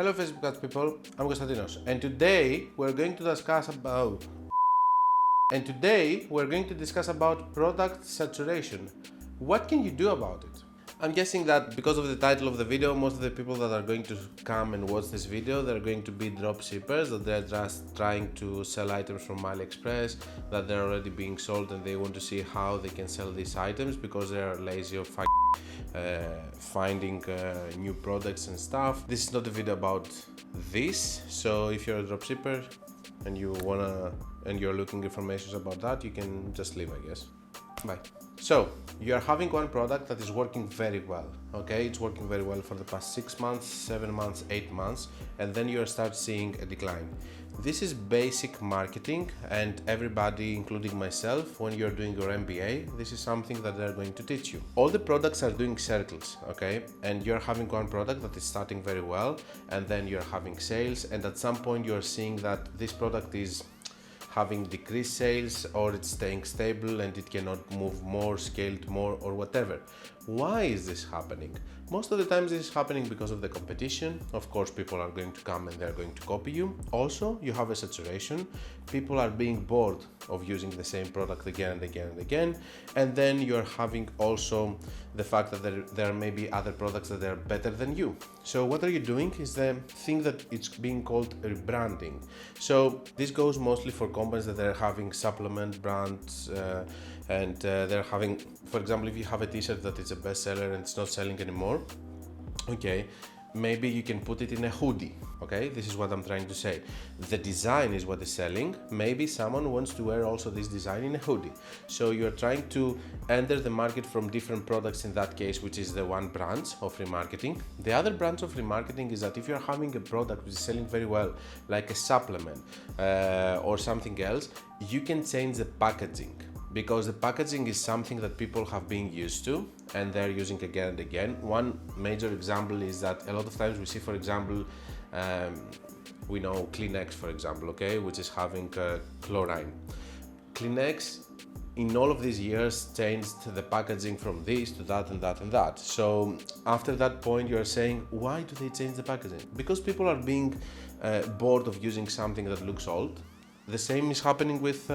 Hello Facebook ads people, I'm Konstantinos and today we're going to discuss about product saturation. What can you do about it? I'm guessing that because of the title of the video, most of the people that are going to come and watch this video, they're going to be drop shippers, that they're just trying to sell items from AliExpress, that they're already being sold and they want to see how they can sell these items because they're lazy or finding new products and stuff. This is not a video about this, so if you're a dropshipper and you're looking information about that, you can just leave, I guess. Bye. So you're having one product that is working very well, okay? It's working very well for the past 6 months, 7 months, 8 months, and then you start seeing a decline. This is basic marketing, and everybody, including myself, when you're doing your MBA, this is something that they're going to teach you. All the products are doing circles, okay? And you're having one product that is starting very well, and then you're having sales, and at some point you're seeing that this product is having decreased sales, or it's staying stable and it cannot move more, scaled more, or whatever. Why is this happening? Most of the times this is happening because of the competition. Of course, people are going to come and they're going to copy you. Also, you have a saturation. People are being bored of using the same product again and again and again. And then you're having also the fact that there may be other products that are better than you. So what are you doing is the thing that it's being called rebranding. So this goes mostly for companies that are having supplement brands and they're having, for example, if you have a t-shirt that is a bestseller and it's not selling anymore, okay, maybe you can put it in a hoodie, okay? This is what I'm trying to say. The design is what is selling. Maybe someone wants to wear also this design in a hoodie. So you're trying to enter the market from different products in that case, which is the one branch of remarketing. The other branch of remarketing is that if you're having a product which is selling very well, like a supplement or something else, you can change the packaging, because the packaging is something that people have been used to and they're using again and again. One major example is that a lot of times we see, for example, we know Kleenex, for example, okay, which is having chlorine. Kleenex in all of these years changed the packaging from this to that and that and that. So after that point you're saying, why do they change the packaging? Because people are being bored of using something that looks old. The same is happening with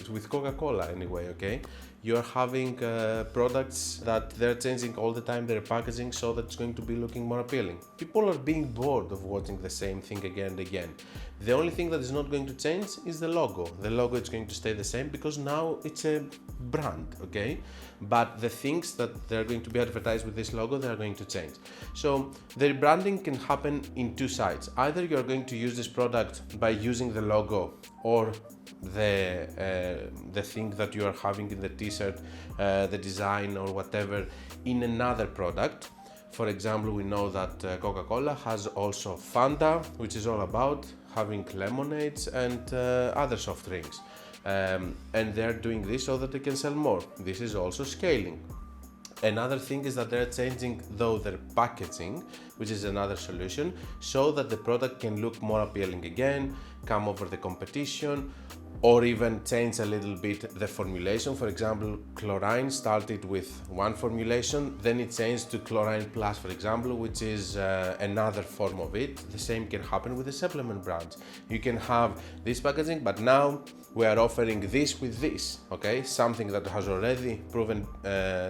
with Coca-Cola anyway, okay? You're having products that they're changing all the time their packaging so that it's going to be looking more appealing. People are being bored of watching the same thing again and again. The only thing that is not going to change is the logo. The logo is going to stay the same because now it's a brand, okay? But the things that they're going to be advertised with this logo, they're going to change. So the rebranding can happen in two sides. Either you're going to use this product by using the logo or the thing that you are having in the t-shirt, the design or whatever, in another product. For example, we know that Coca-Cola has also Fanta, which is all about having lemonades and other soft drinks. And they're doing this so that they can sell more. This is also scaling. Another thing is that they're changing though their packaging, which is another solution, so that the product can look more appealing again, come over the competition, or even change a little bit the formulation. For example, chlorine started with one formulation, then it changed to chlorine plus, for example, which is another form of it. The same can happen with the supplement brands. You can have this packaging, but now we are offering this with this, okay? Something that has already proven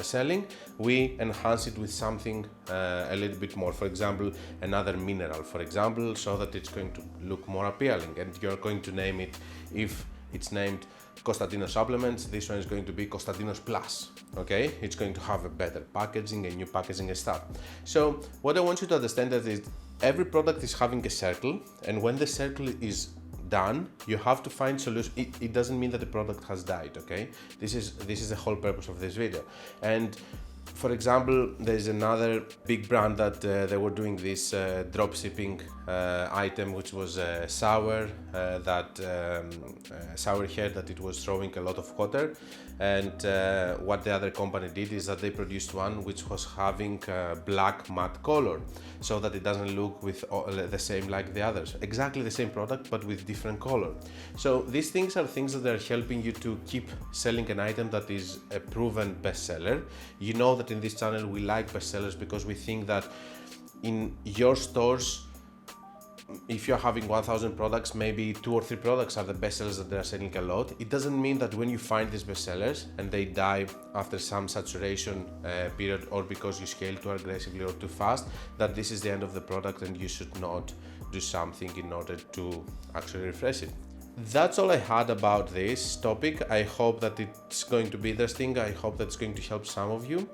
selling, we enhance it with something a little bit more. For example, another mineral, for example, so that it's going to look more appealing, and you're going to name it, if it's named Konstantinos Supplements, this one is going to be Konstantinos Plus, okay? It's going to have a better packaging, a new packaging and stuff. So what I want you to understand is every product is having a circle, and when the circle is done, you have to find solution. It doesn't mean that the product has died, okay? This is the whole purpose of this video. And for example, there's another big brand that they were doing this drop shipping item, which was sour, sour hair that it was throwing a lot of water. And what the other company did is that they produced one which was having black matte color, so that it doesn't look with the same like the others. Exactly the same product, but with different color. So these things are things that are helping you to keep selling an item that is a proven bestseller. You know that in this channel we like bestsellers because we think that in your stores, if you're having 1000 products, maybe 2 or 3 products are the best sellers that they're selling a lot. It doesn't mean that when you find these best sellers and they die after some saturation period, or because you scale too aggressively or too fast, that this is the end of the product and you should not do something in order to actually refresh it. That's all I had about this topic. I hope that it's going to be interesting. I hope that it's going to help some of you.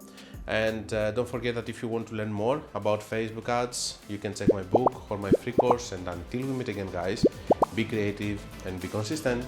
And don't forget that if you want to learn more about Facebook ads, you can check my book or my free course. And until we meet again, guys, be creative and be consistent.